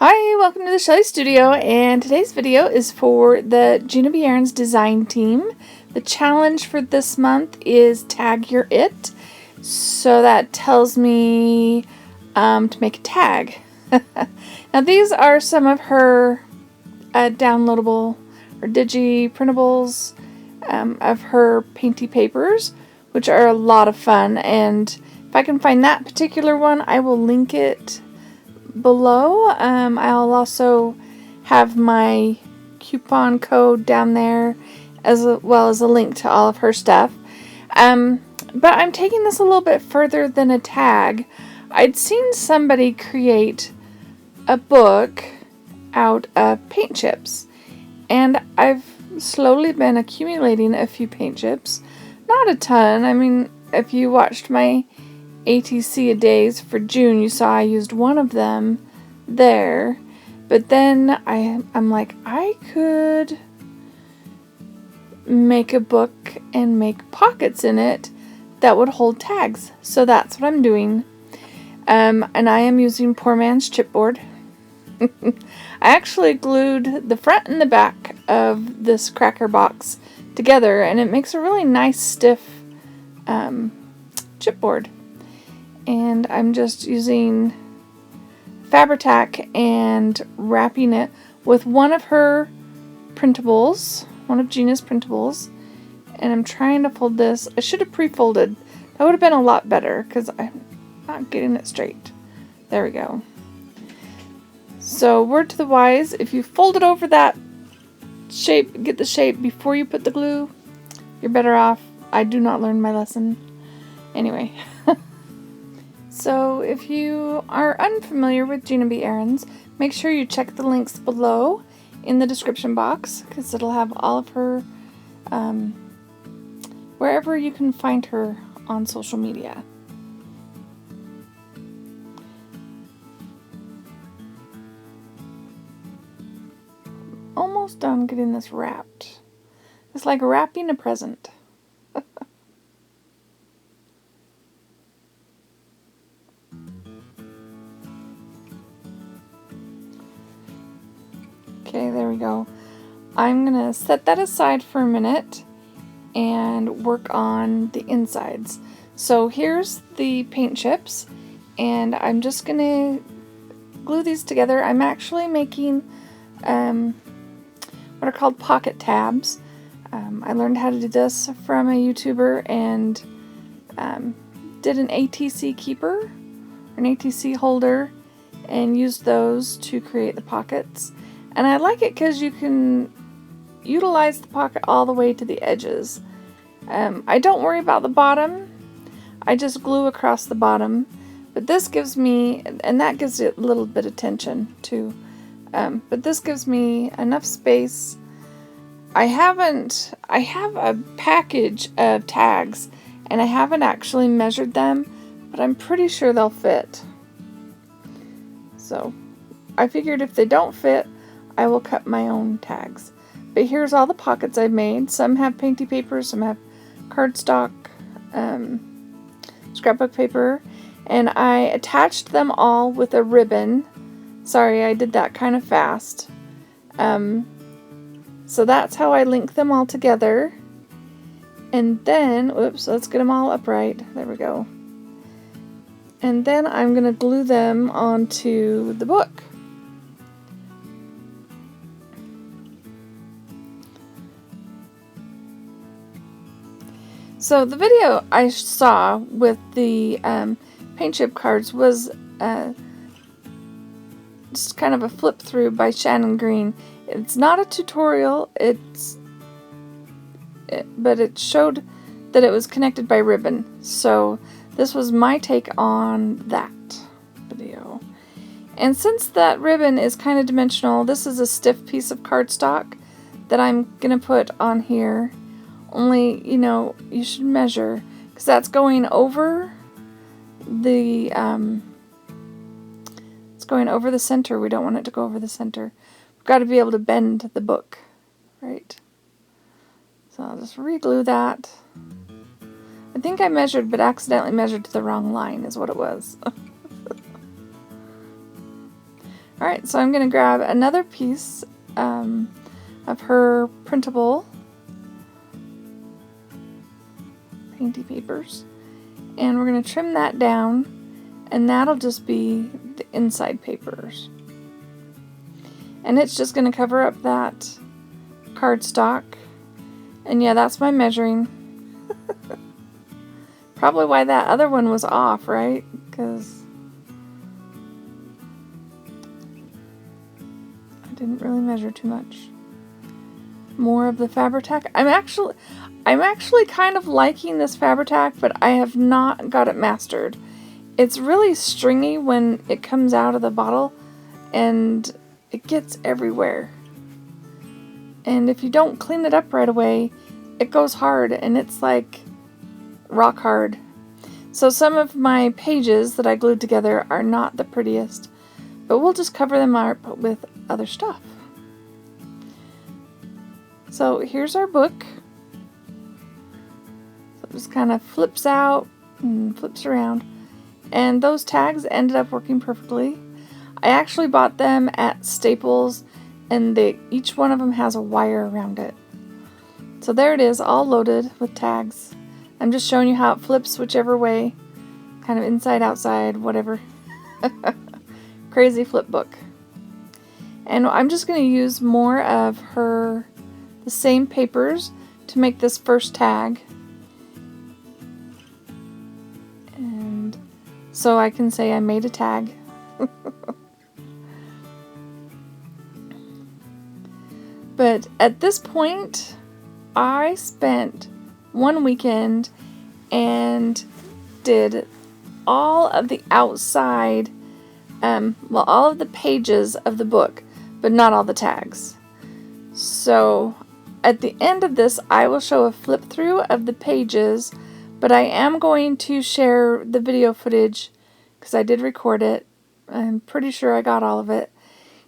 Hi, welcome to the Shelly Studio, and today's video is for the GinaBAhrensDesign team. The challenge for this month is Tag Your It. So that tells me to make a tag. Now these are some of her downloadable or digi-printables of her painty papers, which are a lot of fun, and if I can find that particular one, I will link it below. I'll also have my coupon code down there as well as a link to all of her stuff. But I'm taking this a little bit further than a tag. I'd seen somebody create a book out of paint chips, and I've slowly been accumulating a few paint chips. Not a ton. I mean, if you watched my ATC a days for June, you saw I used one of them there, but then I'm like, I could make a book and make pockets in it that would hold tags, so that's what I'm doing. And I am using Poor Man's chipboard. I actually glued the front and the back of this cracker box together, and it makes a really nice stiff chipboard. And I'm just using Fabri-Tac and wrapping it with one of her printables, one of Gina's printables, and I'm trying to fold this. I should have pre-folded. That would have been a lot better because I'm not getting it straight. There we go. So, word to the wise, if you fold it over that shape, get the shape before you put the glue, you're better off. I do not learn my lesson. Anyway. So if you are unfamiliar with GinaBAhrens, make sure you check the links below in the description box, because it'll have all of her, wherever you can find her on social media. Almost done getting this wrapped. It's like wrapping a present. Okay, there we go. I'm going to set that aside for a minute and work on the insides. So here's the paint chips, and I'm just going to glue these together. I'm actually making what are called pocket tabs. I learned how to do this from a YouTuber and did an ATC keeper, an ATC holder, and used those to create the pockets. And I like it because you can utilize the pocket all the way to the edges. I don't worry about the bottom. I just glue across the bottom. But this gives me, and that gives it a little bit of tension too. But this gives me enough space. I have a package of tags, and I haven't actually measured them, but I'm pretty sure they'll fit. So I figured if they don't fit, I will cut my own tags. But here's all the pockets I've made. Some have painty paper, some have cardstock, scrapbook paper, and I attached them all with a ribbon. Sorry, I did that kind of fast. So that's how I link them all together. And then, oops, let's get them all upright. There we go. And then I'm going to glue them onto the book. So the video I saw with the paint chip cards was just kind of a flip through by Shannon Green. It's not a tutorial, but it showed that it was connected by ribbon. So this was my take on that video. And since that ribbon is kind of dimensional, this is a stiff piece of cardstock that I'm going to put on here. Only, you know, you should measure, because that's going over the, it's going over the center. We don't want it to go over the center. We've got to be able to bend the book, right? So I'll just re-glue that. I think I measured, but accidentally measured to the wrong line is what it was. Alright, so I'm going to grab another piece of her printable painty papers, and we're going to trim that down, and that'll just be the inside papers. And it's just going to cover up that cardstock. And yeah, that's my measuring. Probably why that other one was off, right? Because I didn't really measure too much. More of the Fabri-Tac. I'm actually kind of liking this Fabri-Tac, but I have not got it mastered. It's really stringy when it comes out of the bottle, and it gets everywhere. And if you don't clean it up right away, it goes hard, and it's like rock hard. So some of my pages that I glued together are not the prettiest, but we'll just cover them up with other stuff. So here's our book. So it just kind of flips out and flips around. And those tags ended up working perfectly. I actually bought them at Staples, and each one of them has a wire around it. So there it is, all loaded with tags. I'm just showing you how it flips whichever way, kind of inside, outside, whatever. Crazy flip book. And I'm just going to use more of the same papers to make this first tag. And so I can say I made a tag. But at this point, I spent one weekend and did all of the outside, all of the pages of the book, but not all the tags. So at the end of this, I will show a flip through of the pages, but I am going to share the video footage because I did record it. I'm pretty sure I got all of it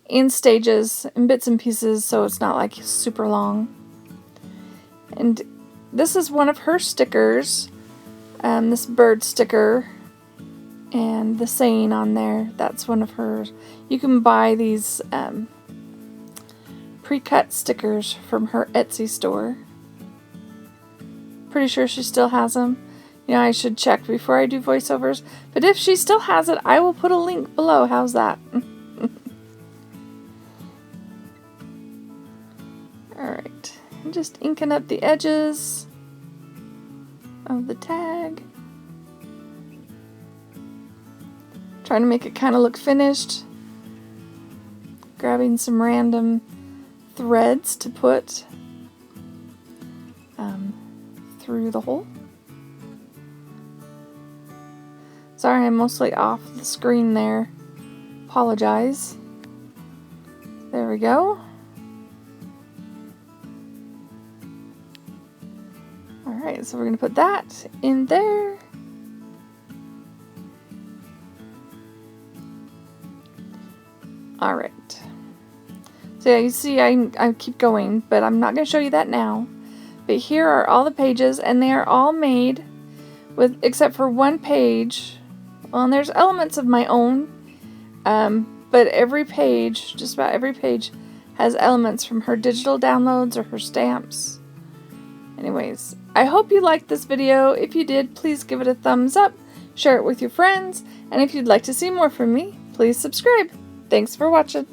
in stages, in bits and pieces, so it's not like super long. And this is one of her stickers, this bird sticker, and the saying on there, that's one of hers. You can buy these pre-cut stickers from her Etsy store. Pretty sure she still has them. You know, I should check before I do voiceovers, but if she still has it, I will put a link below. How's that? Alright, I'm just inking up the edges of the tag. Trying to make it kind of look finished. Grabbing some random threads to put through the hole. Sorry, I'm mostly off the screen there. Apologize. There we go. Alright, so we're going to put that in there. Alright. So yeah, you see I keep going, but I'm not going to show you that now. But here are all the pages, and they are all made with, except for one page. Well, and there's elements of my own, but every page, just about every page, has elements from her digital downloads or her stamps. Anyways, I hope you liked this video. If you did, please give it a thumbs up, share it with your friends, and if you'd like to see more from me, please subscribe. Thanks for watching.